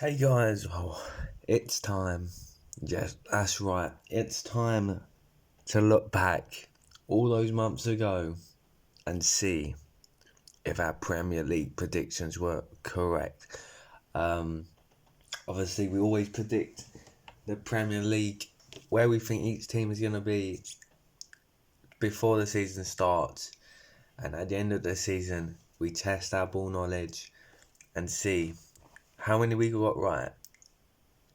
Hey guys, it's time. Yes, that's right. It's time to look back all those months ago and see if our Premier League predictions were correct. Um, Obviously, we always predict the Premier League where we think each team is going to be before the season starts, and at the end of the season, we test our ball knowledge and see how many we got right,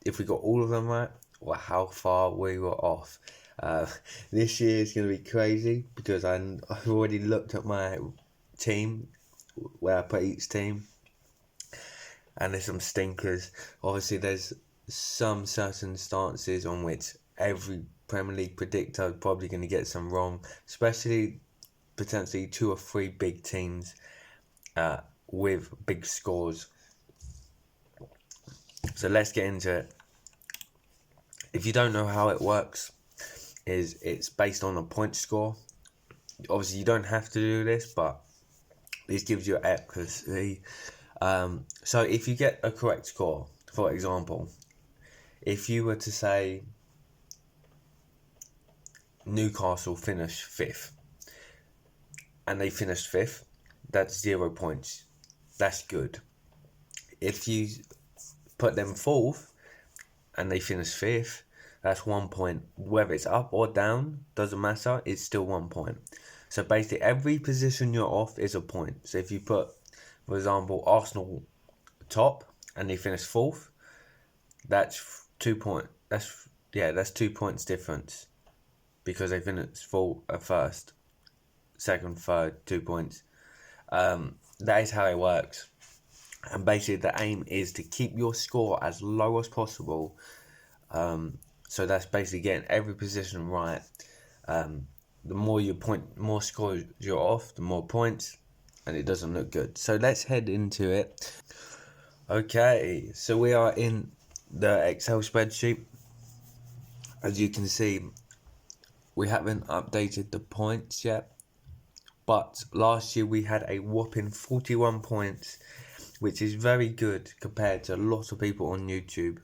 if we got all of them right, or how far we were off. Uh, this year is going to be crazy because I've already looked at my team, where I put each team, and there's some stinkers. Obviously, there's some certain stances on which every Premier League predictor is probably going to get some wrong, especially potentially two or three big teams with big scores. So let's get into it. If you don't know how it works, it's based on a point score. Obviously, you don't have to do this, but this gives you accuracy. So if you get a correct score, for example, if you were to say Newcastle finished fifth and they finished fifth, that's 0 points. That's good. If you put them fourth and they finish fifth, that's 1 point. Whether it's up or down, doesn't matter, it's still 1 point. So basically, every position you're off is a point. So if you put, for example, Arsenal top and they finish fourth, that's 2 points. That's 2 points difference because they finished first, second, third, 2 points. That is how it works. And basically, the aim is to keep your score as low as possible. So that's basically getting every position right. The more scores you're off, the more points, and it doesn't look good. So let's head into it. Okay, so we are in the Excel spreadsheet. As you can see, we haven't updated the points yet, but last year we had a whopping 41 points, which is very good compared to a lot of people on YouTube.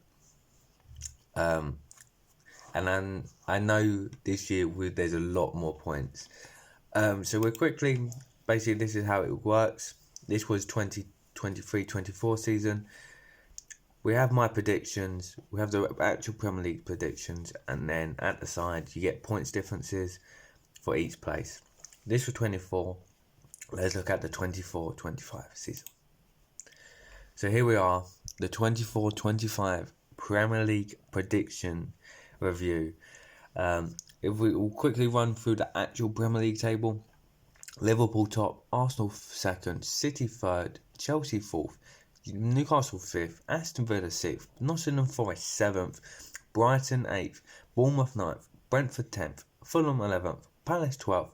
And then I know this year there's a lot more points. So we're basically this is how it works. This was 2023-24 season. We have my predictions, we have the actual Premier League predictions, and then at the side you get points differences for each place. This was 24. Let's look at the 24-25 season. So here we are, the 24-25 Premier League prediction review. If we will quickly run through the actual Premier League table: Liverpool top, Arsenal second, City third, Chelsea fourth, Newcastle fifth, Aston Villa sixth, Nottingham Forest seventh, Brighton eighth, Bournemouth ninth, Brentford 10th, Fulham 11th, Palace 12th,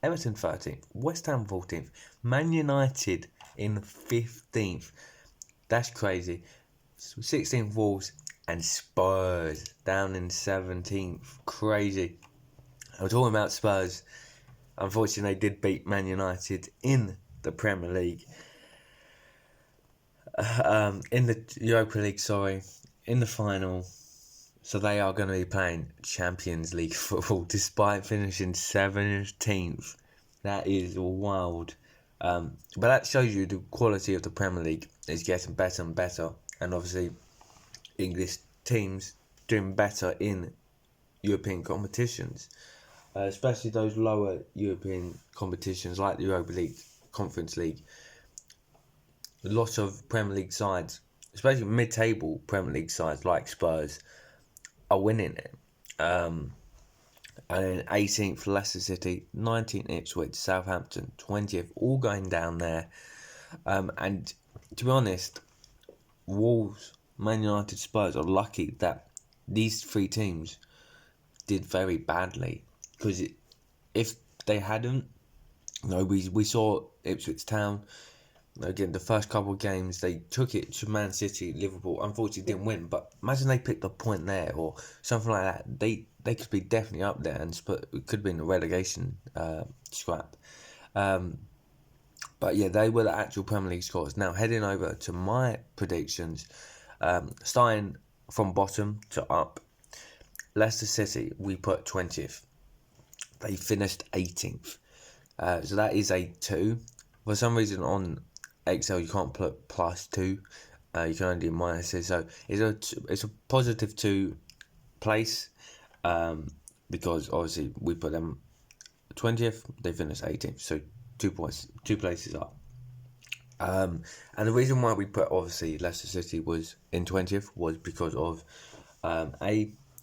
Everton 13th, West Ham 14th, Man United in 15th. That's crazy. 16th Wolves, and Spurs down in 17th. Crazy. I'm talking about Spurs. Unfortunately, they did beat Man United in the Premier League. In the Europa League, in the final. So they are going to be playing Champions League football despite finishing 17th. That is wild. But that shows you the quality of the Premier League is getting better and better. And obviously, English teams doing better in European competitions. Especially those lower European competitions like the Europa League, Conference League. A lot of Premier League sides, especially mid-table Premier League sides like Spurs, are winning it. And 18th Leicester City, 19th Ipswich, Southampton, 20th, all going down there. And to be honest, Wolves, Man United, Spurs are lucky that these three teams did very badly, because if they hadn't, we saw Ipswich Town. Again, the first couple of games, they took it to Man City, Liverpool. Unfortunately, didn't win. But imagine they picked a point there or something like that. They could be definitely up there and it could be in the relegation scrap. But yeah, they were the actual Premier League scores. Now, heading over to my predictions, Starting from bottom to up, Leicester City, we put 20th. They finished 18th. So that is a 2. For some reason on Excel you can't put +2. You can only do minuses. So it's a positive 2 place. Because obviously we put them 20th, they finished 18th. So 2 points, 2 places up. And the reason why we put obviously Leicester City was in 20th was because of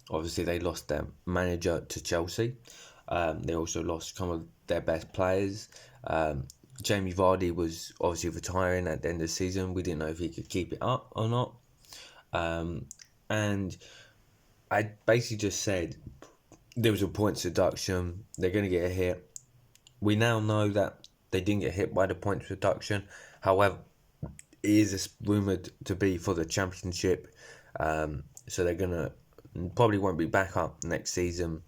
obviously they lost their manager to Chelsea. They also lost some of their best players. Jamie Vardy was obviously retiring at the end of the season. We didn't know if he could keep it up or not. And I basically just said there was a points deduction. They're going to get a hit. We now know that they didn't get hit by the points reduction. However, it is rumoured to be for the championship. So they're going to probably won't be back up next season.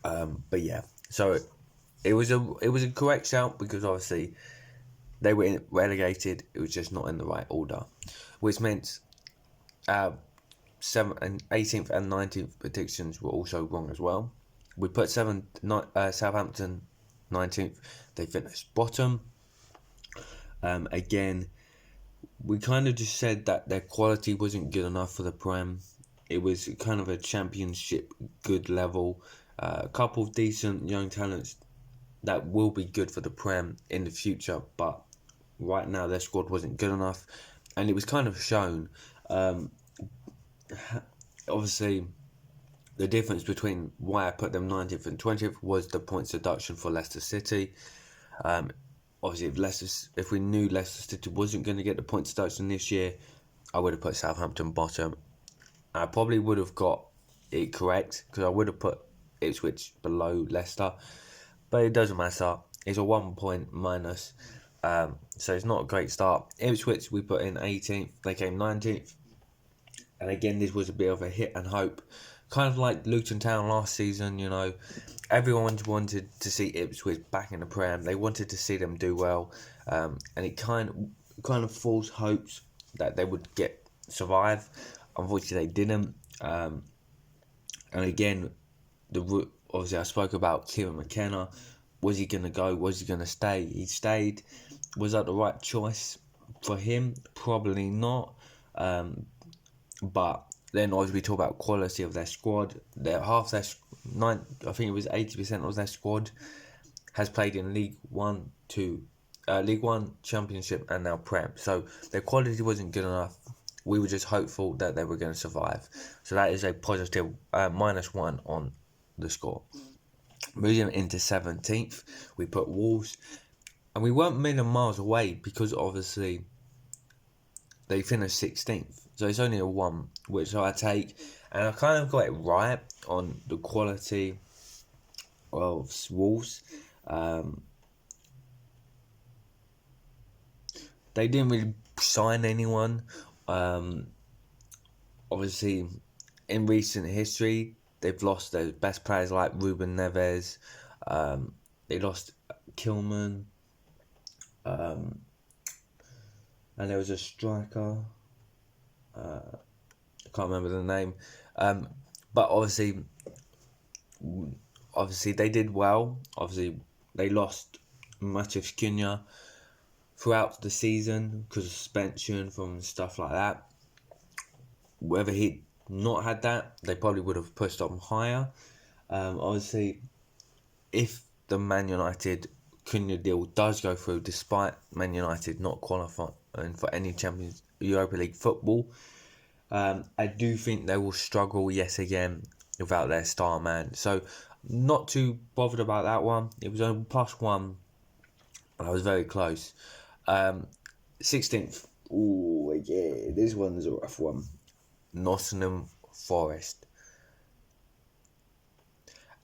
But yeah, so it was a correct shout because obviously they were relegated. It was just not in the right order, which meant 7th and 18th and 19th predictions were also wrong as well. We put Southampton 19th. They finished bottom. Again, we kind of just said that their quality wasn't good enough for the Prem. It was kind of a championship good level. A couple of decent young talents that will be good for the Prem in the future, but right now their squad wasn't good enough, and it was kind of shown. Obviously, the difference between why I put them 19th and 20th was the points deduction for Leicester City. Obviously, if we knew Leicester City wasn't going to get the points deduction this year, I would have put Southampton bottom. I probably would have got it correct because I would have put Ipswich below Leicester, but it doesn't matter. It's a 1 point minus, so it's not a great start. Ipswich we put in 18th, they came 19th, and again this was a bit of a hit and hope, kind of like Luton Town last season. You know, everyone wanted to see Ipswich back in the Prem. They wanted to see them do well, and it kind of false hopes that they would survive. Unfortunately, they didn't. And again, obviously I spoke about Kieran McKenna. Was he going to go? Was he going to stay? He stayed. Was that the right choice for him? Probably not. But then obviously we talk about quality of their squad. I think it was 80% of their squad has played in League One, Championship, and now Prem. So their quality wasn't good enough. We were just hopeful that they were going to survive. So that is a positive -1 on the score. Moving into 17th, we put Wolves. And we weren't a million miles away because obviously they finished 16th. So it's only a 1, which I take. And I kind of got it right on the quality of Wolves. They didn't really sign anyone. Obviously, in recent history, they've lost their best players like Ruben Neves. They lost Kilman. And there was a striker. I can't remember the name. But obviously they did well. Obviously, they lost Matheus Cunha throughout the season because of suspension from stuff like that. Whether he'd not had that, they probably would have pushed on higher. Obviously, if the Man United Cunha deal does go through, despite Man United not qualifying for any Champions Europa League football, I do think they will struggle yet again without their star man. So, not too bothered about that one. It was only +1, but I was very close. 16th. Oh yeah, this one's a rough one. Nottingham Forest.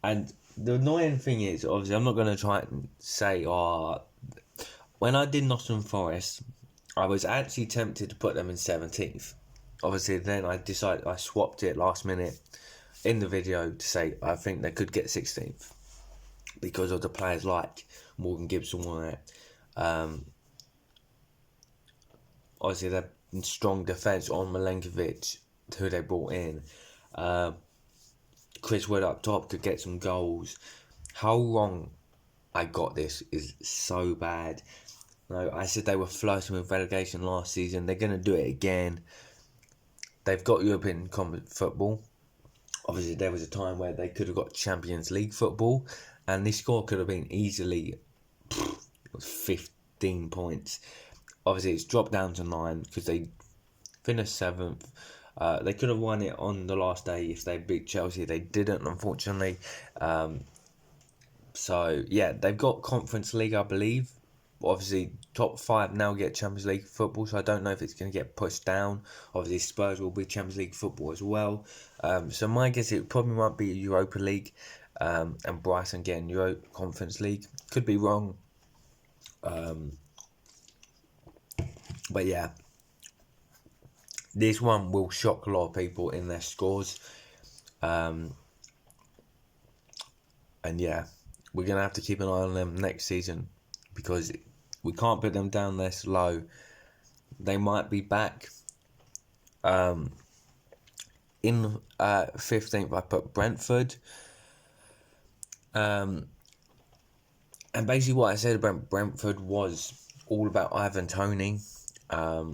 And the annoying thing is, obviously, I'm not going to try and say, when I did Nottingham Forest, I was actually tempted to put them in 17th. Obviously, then I swapped it last minute in the video to say I think they could get 16th because of the players like Morgan Gibson White. Obviously, strong defence on Milenkovic, who they brought in. Chris Wood up top could get some goals. How wrong I got this is so bad. No, I said they were flirting with relegation last season. They're going to do it again. They've got European football. Obviously, there was a time where they could have got Champions League football, and this score could have been easily 15 points. Obviously, it's dropped down to 9 because they finished 7th. They could have won it on the last day if they beat Chelsea. They didn't, unfortunately. So, yeah, they've got Conference League, I believe. Obviously, top 5 now get Champions League football, so I don't know if it's going to get pushed down. Obviously, Spurs will be Champions League football as well. So my guess, it probably might be Europa League, and Brighton getting Euro Conference League. Could be wrong. But yeah, this one will shock a lot of people in their scores. And yeah, we're going to have to keep an eye on them next season, because we can't put them down this low. They might be back. In 15th, I put Brentford. And basically what I said about Brentford was all about Ivan Toney. I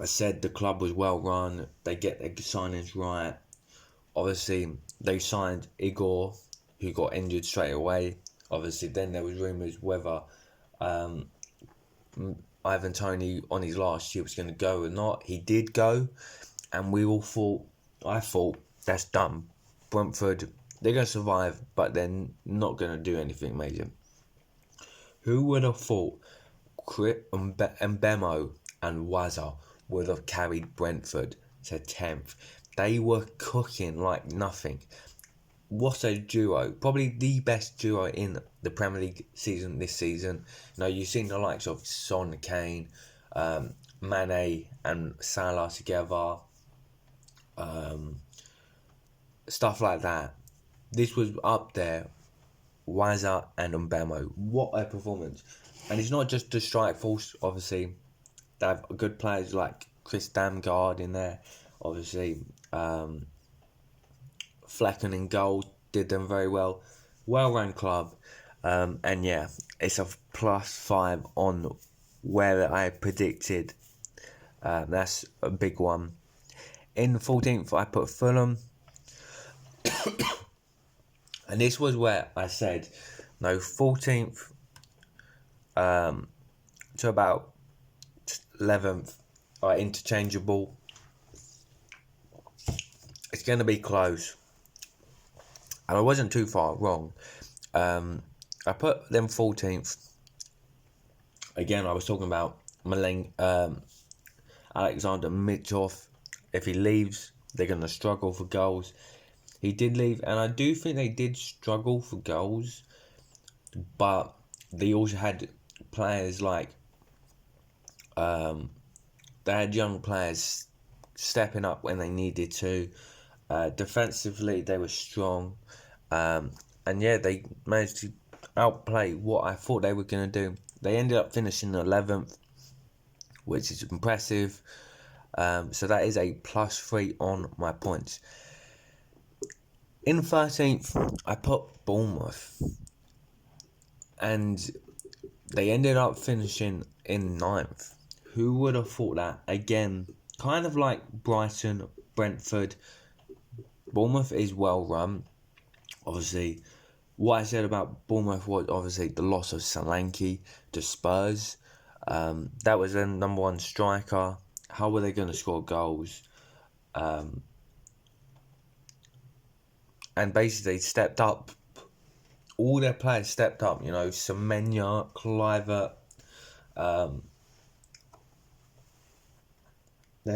said the club was well run. They get their signings right. Obviously, they signed Igor, who got injured straight away. Obviously, then there was rumours whether Ivan Toney on his last year was going to go or not. He did go, and I thought, that's done. Brentford, they're going to survive, but they're not going to do anything major. Who would have thought Mbemo and Waza would have carried Brentford to 10th? They were cooking like nothing. What a duo. Probably the best duo in the Premier League season this season. You've seen the likes of Son, Kane, Mane and Salah together. Stuff like that. This was up there. Waza and Mbemo. What a performance. And it's not just the strike force, obviously. They have good players like Chris Damgard in there. Obviously, Flecken in goal did them very well. Well-run club. And yeah, it's a +5 on where I predicted. That's a big one. In 14th, I put Fulham. And this was where I said, 14th to about 11th are interchangeable. It's going to be close. And I wasn't too far wrong. I put them 14th. Again, I was talking about Alexander Mitrovic. If he leaves, they're going to struggle for goals. He did leave, and I do think they did struggle for goals. But they also had players like... they had young players stepping up when they needed to. Defensively, they were strong. And yeah, they managed to outplay what I thought they were going to do. They ended up finishing 11th, which is impressive. So that is a +3 on my points. In 13th, I put Bournemouth. And they ended up finishing in 9th. Who would have thought that? Again, kind of like Brighton, Brentford. Bournemouth is well run. Obviously, what I said about Bournemouth was obviously the loss of Solanke to Spurs. That was their number one striker. How were they going to score goals? And basically, they stepped up. All their players stepped up. Semenya, Kluivert. They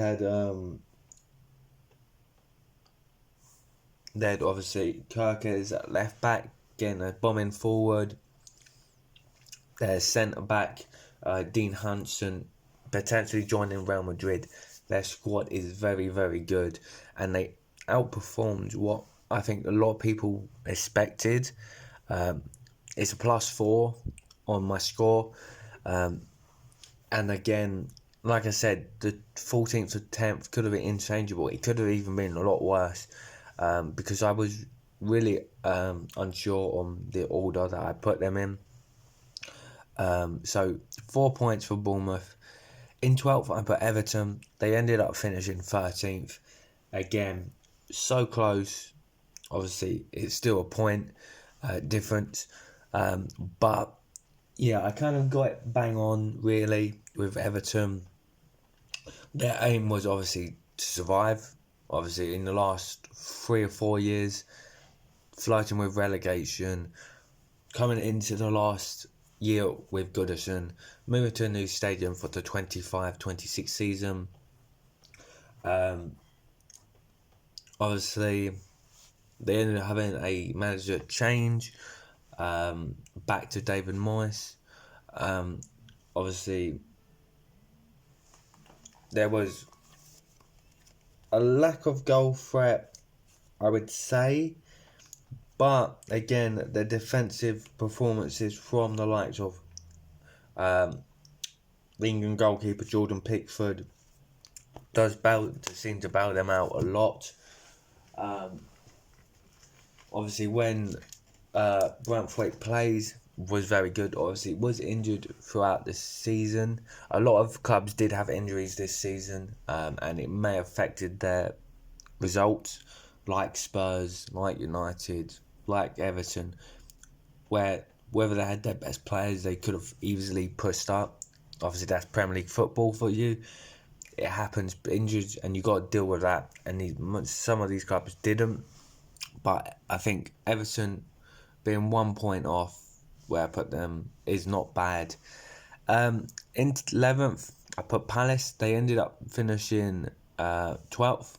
had obviously Kirkers at left back, getting a bombing forward. Their centre back, Dean Hansen, potentially joining Real Madrid. Their squad is very, very good, and they outperformed what I think a lot of people expected. It's a +4 on my score, and again, like I said, the 14th to 10th could have been interchangeable. It could have even been a lot worse, because I was really unsure on the order that I put them in. So 4 points for Bournemouth. In 12th, I put Everton. They ended up finishing 13th. Again, so close. Obviously, it's still a point difference. But yeah, I kind of got it bang on, really, with Everton. Their aim was obviously to survive. Obviously, in the last 3 or 4 years, flirting with relegation, coming into the last year with Goodison, moving to a new stadium for the 25-26 season. Obviously, they ended up having a manager change, back to David Moyes. Obviously, there was a lack of goal threat, I would say. But again, the defensive performances from the likes of the England goalkeeper Jordan Pickford seem to bail them out a lot. Obviously, when Branthwaite plays, was very good. Obviously, was injured throughout the season. A lot of clubs did have injuries this season, and it may have affected their results, like Spurs, like United, like Everton, where whether they had their best players, they could have easily pushed up. Obviously, that's Premier League football for you. It happens, injured, and you got to deal with that. And some of these clubs didn't. But I think Everton being 1 point off where I put them is not bad. In 11th, I put Palace. They ended up finishing 12th.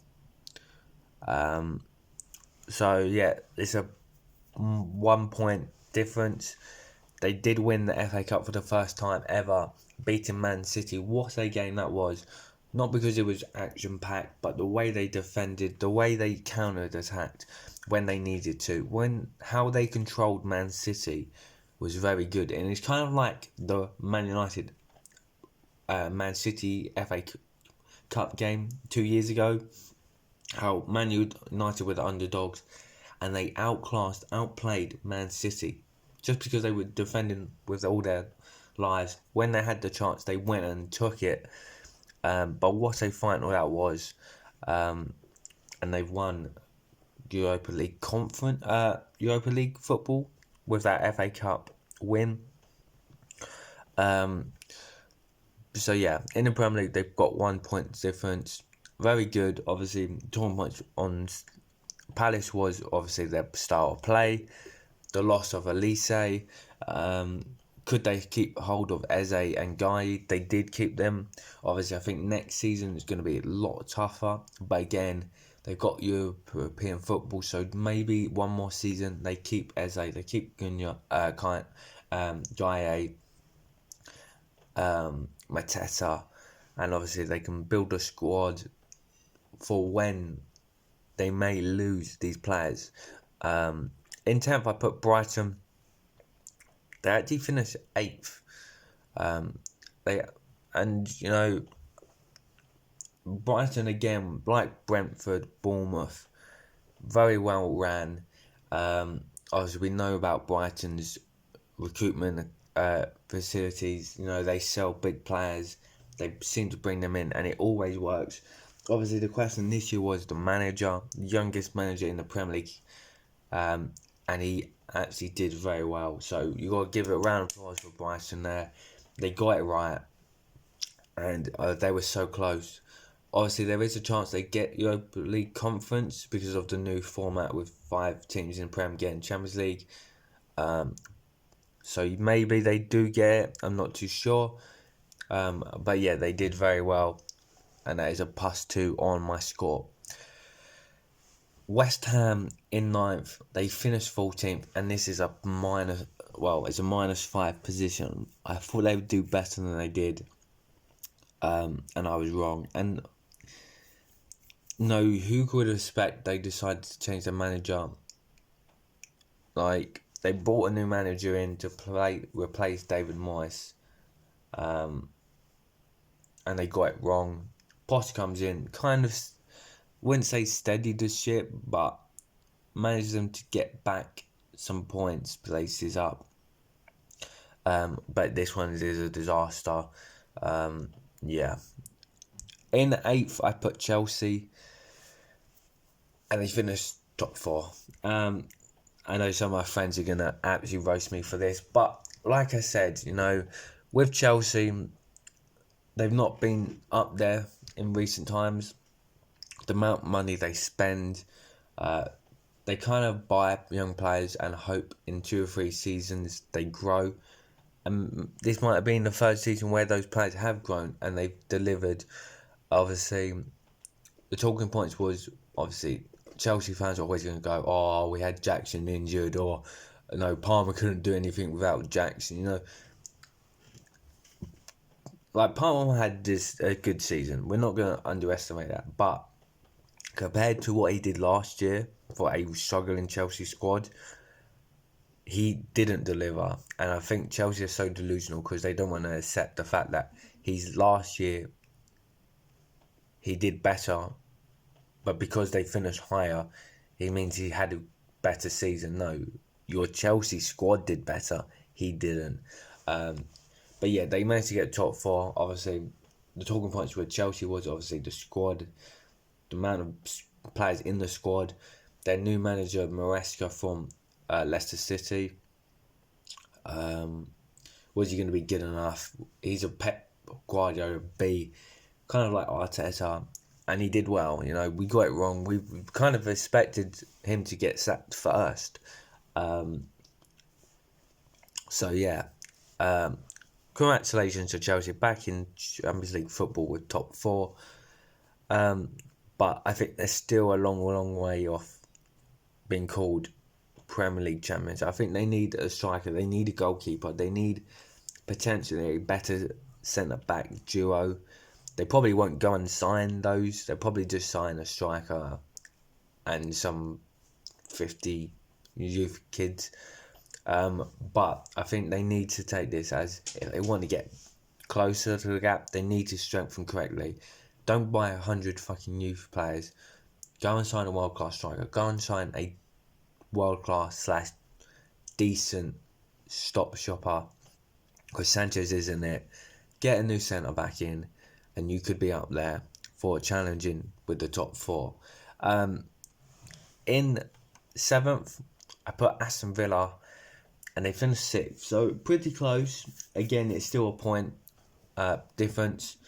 So yeah, it's a 1 point difference. They did win the FA Cup for the first time ever, beating Man City. What a game that was. Not because it was action-packed, but the way they defended, the way they countered-attacked when they needed to. How they controlled Man City was very good. And it's kind of like the Man United, Man City FA Cup game 2 years ago. How Man United were the underdogs and they outplayed Man City just because they were defending with all their lives. When they had the chance, they went and took it. But what a final that was. And they've won Europa League Europa League football with that FA Cup win. So yeah, in the Premier League they've got 1 point difference. Very good. Obviously, 2 points on Palace was obviously their style of play. The loss of Elise. Could they keep hold of Eze and Guy? They did keep them. Obviously, I think next season is going to be a lot tougher. But again, they've got European football, so maybe one more season they keep Eze, they keep Gunya, Guy, Mateta, and obviously they can build a squad for when they may lose these players. In 10th, I put Brighton. They actually finished 8th. Brighton again, like Brentford, Bournemouth, very well ran. Obviously, we know about Brighton's recruitment facilities. They sell big players. They seem to bring them in, and it always works. Obviously, the question this year was the manager, the youngest manager in the Premier League, and he actually did very well. So you got to give it a round of applause for Brighton there. They got it right, and they were so close. Obviously, there is a chance they get Europa League Conference because of the new format with 5 teams in Prem getting Champions League. So maybe they do get it. I'm not too sure. But yeah, they did very well, and that is a +2 on my score. West Ham in 9th, they finished 14th, and this is it's a -5 position. I thought they would do better than they did, and I was wrong. And no, who could expect they decided to change their manager? Like, they brought a new manager in to replace David Moyes, and and they got it wrong. Potter comes in, kind of, wouldn't say steadied the ship, but managed them to get back some points, places up. But this one is a disaster. Yeah. In 8th, I put Chelsea, and they finished top 4. I know some of my friends are going to absolutely roast me for this, but like I said, with Chelsea, they've not been up there in recent times. The amount of money they spend, they kind of buy young players and hope in 2 or 3 seasons they grow. And this might have been the 3rd season where those players have grown and they've delivered. Obviously, the talking points was, obviously, Chelsea fans are always going to go, oh, we had Jackson injured, or no, Palmer couldn't do anything without Jackson. Like, Palmer had a good season. We're not going to underestimate that. But compared to what he did last year for a struggling Chelsea squad, he didn't deliver. And I think Chelsea are so delusional because they don't want to accept the fact that last year he did better, but because they finished higher, it means he had a better season. No, your Chelsea squad did better. He didn't. But yeah, they managed to get top 4. Obviously, the talking points with Chelsea was obviously the squad, the amount of players in the squad, their new manager Maresca from Leicester City. Was he going to be good enough? He's a Pep Guardiola B, kind of like Arteta, and he did well. We got it wrong. We kind of expected him to get sacked first. So yeah, congratulations to Chelsea back in Champions League football with top 4. But I think they're still a long way off being called Premier League champions. I think they need a striker. They need a goalkeeper. They need potentially a better centre-back duo. They probably won't go and sign those. They'll probably just sign a striker and some 50 youth kids. But I think they need to take this as, if they want to get closer to the gap, they need to strengthen correctly. Don't buy 100 fucking youth players. Go and sign a world-class striker. Go and sign a world-class / decent stop-shopper, because Sanchez isn't it. Get a new centre-back in, and you could be up there for challenging with the top 4. In 7th, I put Aston Villa, and they finished 6th, so pretty close. Again, it's still a point difference.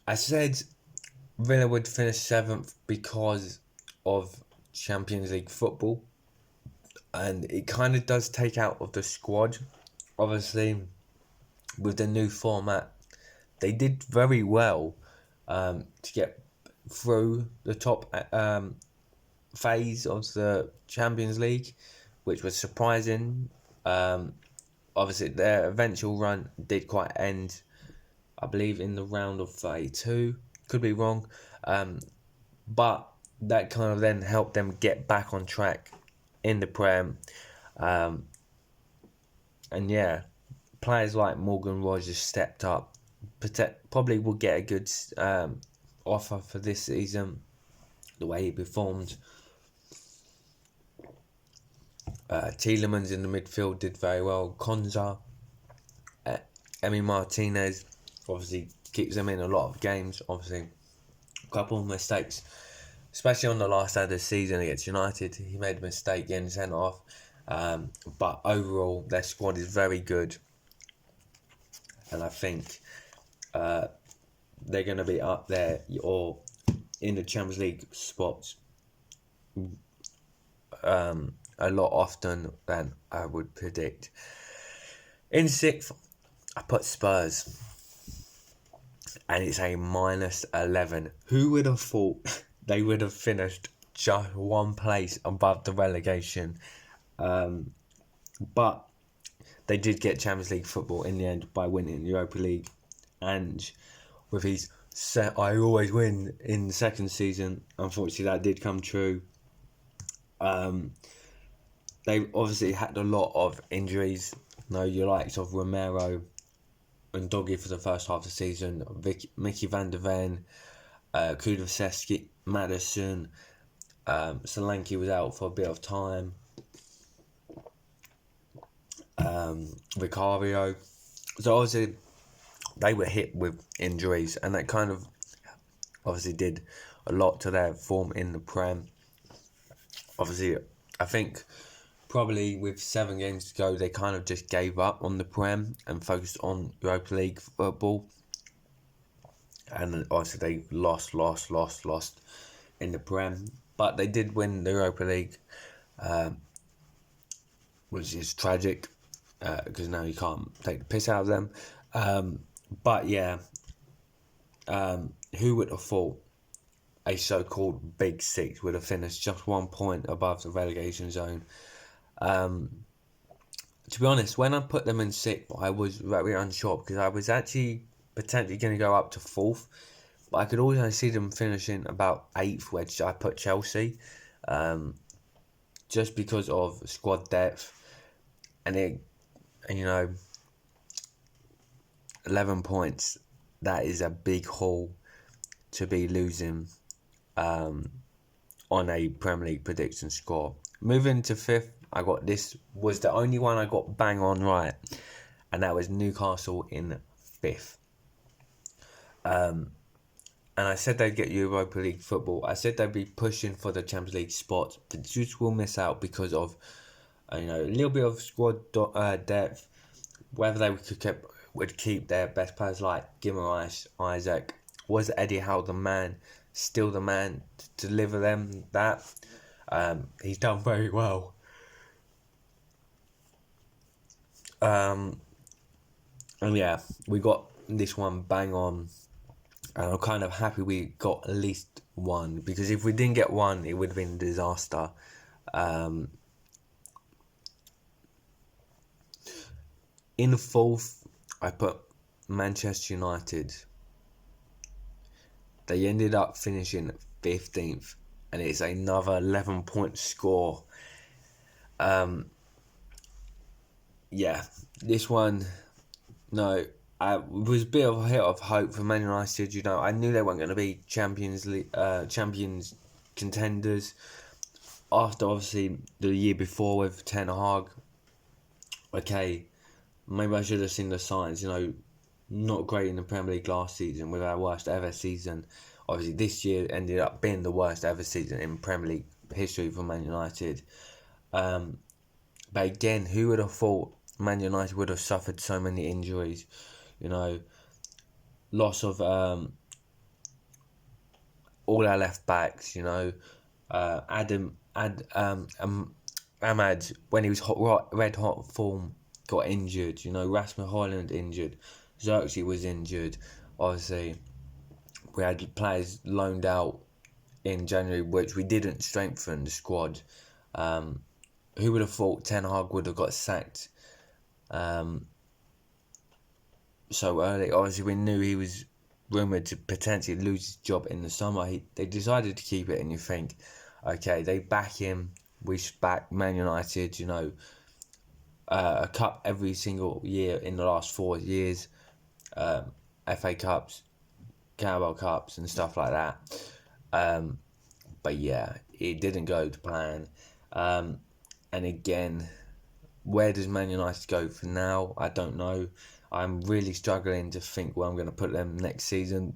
I said Villa would finish 7th because of Champions League football, and it kind of does take out of the squad. Obviously, with the new format, they did very well to get through the top phase of the Champions League, which was surprising. Obviously, their eventual run did quite end, I believe, in the round of 32. Could be wrong. But that kind of then helped them get back on track in the Prem. And yeah, players like Morgan Rogers stepped up. Probably will get a good offer for this season, the way he performed. Tielemans in the midfield did very well. Konza, Emi Martinez, obviously keeps them in a lot of games. Obviously, a couple of mistakes, especially on the last day of the season against United. He made a mistake getting sent off. But overall, their squad is very good. And I think they're going to be up there or in the Champions League spots a lot often than I would predict. In 6th, I put Spurs, and it's a -11. Who would have thought they would have finished just one place above the relegation? But they did get Champions League football in the end by winning the Europa League, and with his I always win in the second season, unfortunately that did come true. They obviously had a lot of injuries. Your likes of Romero, and doggy for the first half of the season. Mickey van der Ven, Kulusevski, Madison, Solanke was out for a bit of time. Vicario. So obviously they were hit with injuries, and that kind of obviously did a lot to their form in the Prem. Obviously, I think probably with 7 games to go, they kind of just gave up on the Prem and focused on Europa League football. And obviously they lost in the Prem. But they did win the Europa League, which is tragic, because now you can't take the piss out of them. But yeah, who would have thought a so-called Big Six would have finished just 1 point above the relegation zone? To be honest, when I put them in 6th, I was very unsure, because I was actually potentially going to go up to 4th, but I could also see them finishing about 8th, which I put Chelsea, just because of squad depth, and 11 points, that is a big haul to be losing on a Premier League prediction score. Moving to 5th, I got this was the only one I got bang on right, and that was Newcastle in 5th. And I said they'd get Europa League football. I said they'd be pushing for the Champions League spot, but just will miss out because of a little bit of squad depth. Whether they would keep their best players like Guimaraes, Isaac, was Eddie Howe still the man to deliver them that? He's done very well. And yeah, we got this one bang on, and I'm kind of happy we got at least one, because if we didn't get one, it would have been a disaster. In 4th, I put Manchester United. They ended up finishing 15th, and it's another 11-point score. Yeah, this one, no, it was a bit of a hit of hope for Man United. I knew they weren't going to be Champions contenders after obviously the year before with Ten Hag. Okay, maybe I should have seen the signs. Not great in the Premier League last season with our worst ever season. Obviously, this year ended up being the worst ever season in Premier League history for Man United. But again, who would have thought Man United would have suffered so many injuries? Loss of all our left backs. Ahmad, when he was red hot form, got injured. Rasmus Højlund injured. Xerxes was injured. Obviously, we had players loaned out in January, which we didn't strengthen the squad. Who would have thought Ten Hag would have got sacked so early? Obviously, we knew he was rumoured to potentially lose his job in the summer. They decided to keep it, and you think, okay, they back him. We should back Man United. A cup every single year in the last 4 years, FA Cups, Carabao Cups, and stuff like that. But yeah, it didn't go to plan. And again, where does Man United go for now? I don't know. I'm really struggling to think where I'm going to put them next season.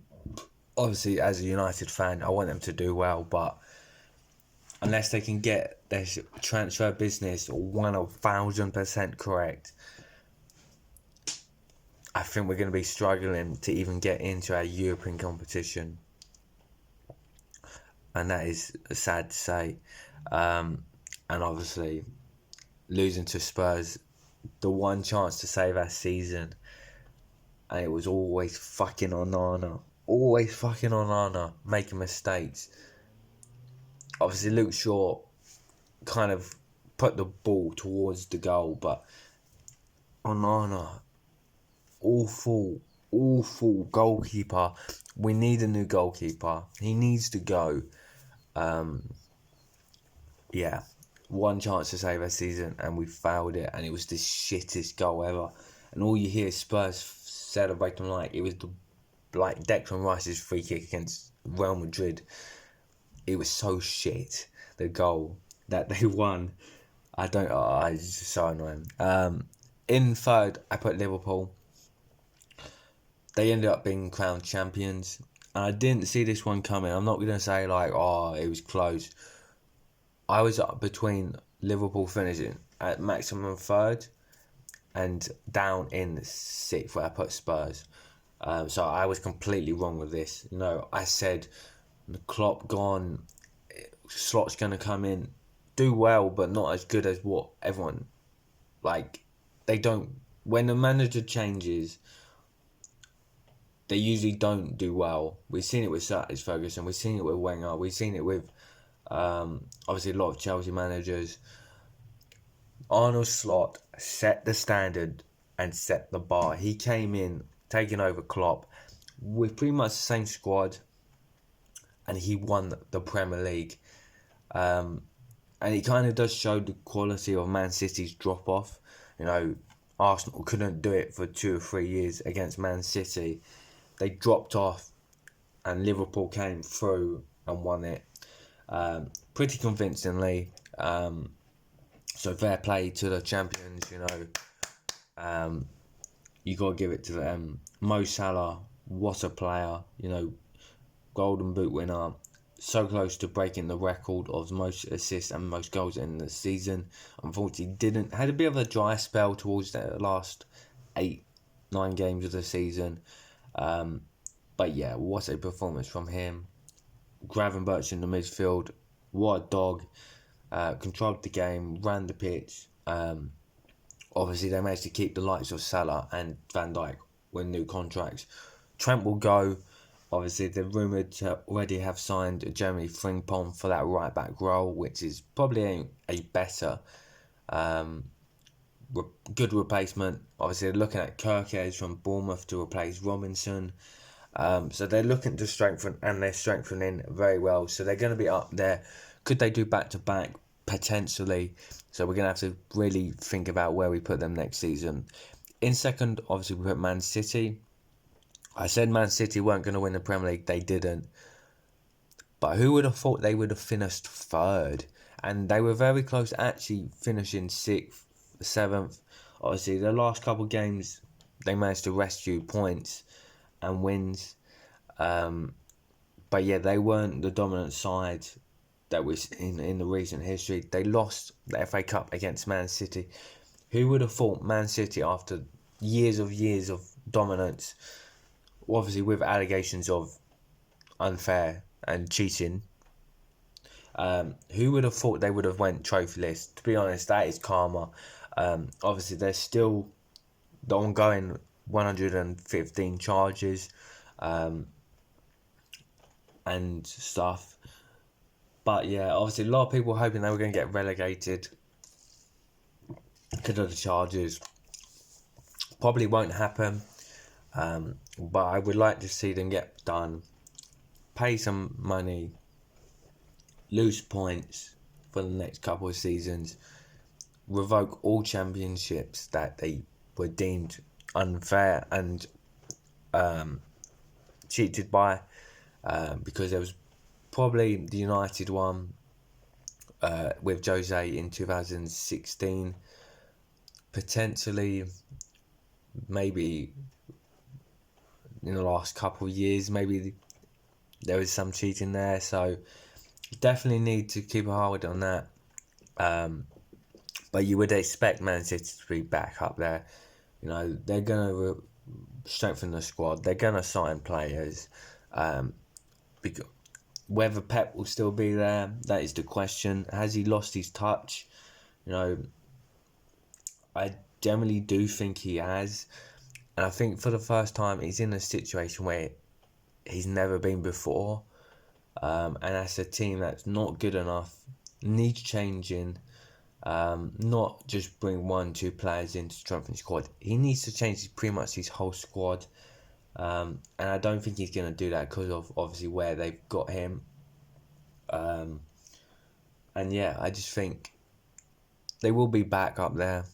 Obviously, as a United fan, I want them to do well, but unless they can get their transfer business 1,000% correct, I think we're going to be struggling to even get into our European competition. And that is sad to say. And obviously, losing to Spurs, the one chance to save our season, and it was always fucking Onana. Always fucking Onana, making mistakes. Obviously, Luke Shaw kind of put the ball towards the goal, but Onana, awful goalkeeper. We need a new goalkeeper. He needs to go. Yeah, one chance to save our season, and we failed it, and it was the shittest goal ever. And all you hear is Spurs celebrating like it was like Declan Rice's free kick against Real Madrid. It was so shit, the goal that they won. It's just so annoying. In third, I put Liverpool. They ended up being crowned champions. And I didn't see this one coming. I'm not going to say like, oh, it was close. I was up between Liverpool finishing at maximum third and down in sixth where I put Spurs. So I was completely wrong with this. I said the Klopp gone, Slot's going to come in, do well, but not as good as what everyone, they don't, when the manager changes, they usually don't do well. We've seen it with Sir Alex Ferguson, we've seen it with Wenger, we've seen it with obviously a lot of Chelsea managers. Arne Slot set the standard and set the bar. He came in, taking over Klopp with pretty much the same squad, and he won the Premier League. And it kind of does show the quality of Man City's drop off. Arsenal couldn't do it for 2 or 3 years against Man City. They dropped off, and Liverpool came through and won it pretty convincingly. So fair play to the champions. You got to give it to them. Mo Salah, what a player. Golden Boot winner. So close to breaking the record of most assists and most goals in the season. Unfortunately, had a bit of a dry spell towards the last 8-9 games of the season. But yeah, what a performance from him. Gravenberch in the midfield, what a dog. Controlled the game, ran the pitch. Obviously, they managed to keep the likes of Salah and Van Dijk with new contracts. Trent will go. Obviously, they're rumoured to already have signed Jeremy Frimpong for that right-back role, which is probably a better, good replacement. Obviously, they're looking at Kirkes from Bournemouth to replace Robinson. So they're looking to strengthen, and they're strengthening very well. So they're going to be up there. Could they do back-to-back? Potentially. So we're going to have to really think about where we put them next season. In second, obviously, we put Man City. I said Man City weren't going to win the Premier League. They didn't. But who would have thought they would have finished third? And they were very close to actually finishing 6th, 7th. Obviously, the last couple of games, they managed to rescue points and wins. But yeah, they weren't the dominant side that was in the recent history. They lost the FA Cup against Man City. Who would have thought Man City, after years of dominance, obviously with allegations of unfair and cheating, who would have thought they would have went trophyless? To be honest, that is karma. Obviously, there's still the ongoing 115 charges and stuff. But yeah, obviously a lot of people hoping they were going to get relegated because of the charges. Probably won't happen. But I would like to see them get done. Pay some money. Lose points for the next couple of seasons. Revoke all championships that they were deemed unfair and cheated by. Because there was probably the United one with Jose in 2016. Potentially, maybe in the last couple of years, maybe there was some cheating there. So definitely need to keep a hold on that. But you would expect Man City to be back up there. They're going to strengthen the squad. They're going to sign players. Because whether Pep will still be there, that is the question. Has he lost his touch? I generally do think he has. And I think for the first time, he's in a situation where he's never been before. And that's a team that's not good enough, needs changing. Not just bring 1-2 players in to strengthen the squad. He needs to change pretty much his whole squad. And I don't think he's going to do that because of obviously where they've got him. And yeah, I just think they will be back up there,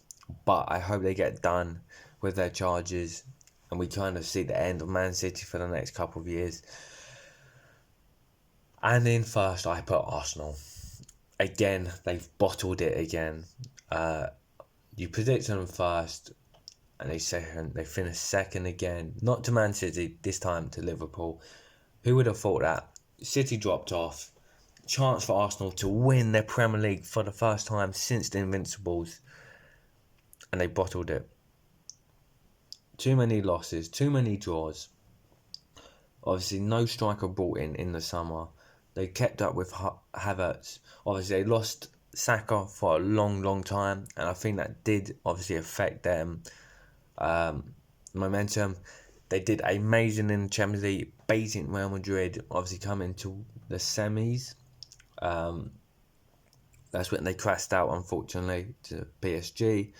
but I hope they get done with their charges and we kind of see the end of Man City for the next couple of years. And in first, I put Arsenal. Again, they've bottled it again. You predict them first, and they finished second again. Not to Man City, this time to Liverpool. Who would have thought that? City dropped off. Chance for Arsenal to win their Premier League for the first time since the Invincibles. And they bottled it. Too many losses, too many draws. Obviously, no striker brought in the summer. They kept up with Havertz. Obviously, they lost Saka for a long time, and I think that did obviously affect them momentum. They did amazing in the Champions League, beating Real Madrid, obviously coming to the semis. That's when they crashed out, unfortunately, to PSG.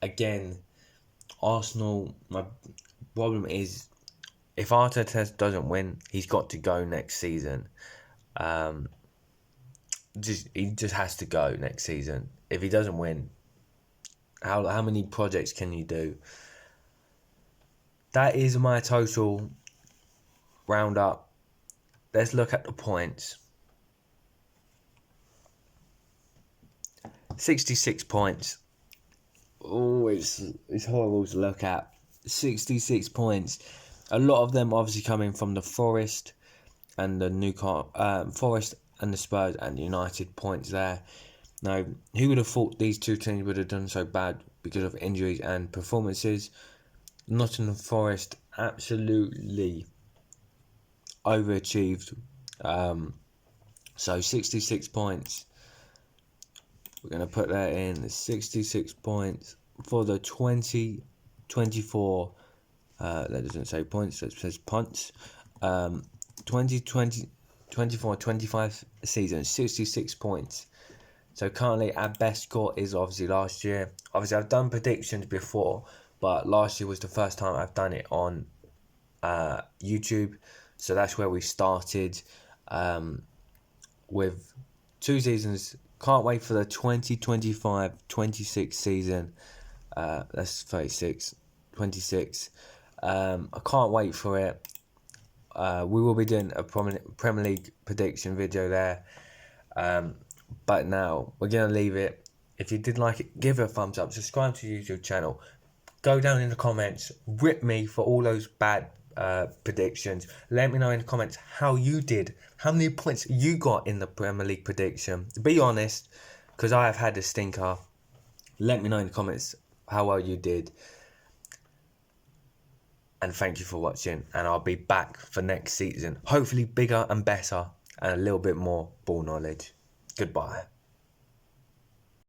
Again, Arsenal, my problem is, if Arteta doesn't win, he's got to go next season. He just has to go next season. If he doesn't win, how many projects can you do? That is my total roundup. Let's look at the points. 66 points. Oh, it's horrible to look at. 66 points. A lot of them obviously coming from the Forest and the Forest and the Spurs and United points there. Now, who would have thought these two teams would have done so bad because of injuries and performances? Nottingham Forest absolutely overachieved. So 66 points. We're going to put that in. 66 points for the 2024. That doesn't say points, it says punts. 2024-25 season, 66 points. So currently our best score is obviously last year. Obviously I've done predictions before, but last year was the first time I've done it on YouTube. So that's where we started with 2 seasons. Can't wait for the 2025-26 season. That's 26. I can't wait for it. We will be doing a Premier League prediction video there. But now we're going to leave it. If you did like it, give it a thumbs up. Subscribe to the YouTube channel. Go down in the comments. Rip me for all those bad predictions. Let me know in the comments how you did. How many points you got in the Premier League prediction. Be honest, because I have had a stinker. Let me know in the comments how well you did. And thank you for watching. And I'll be back for next season. Hopefully bigger and better. And a little bit more ball knowledge. Goodbye.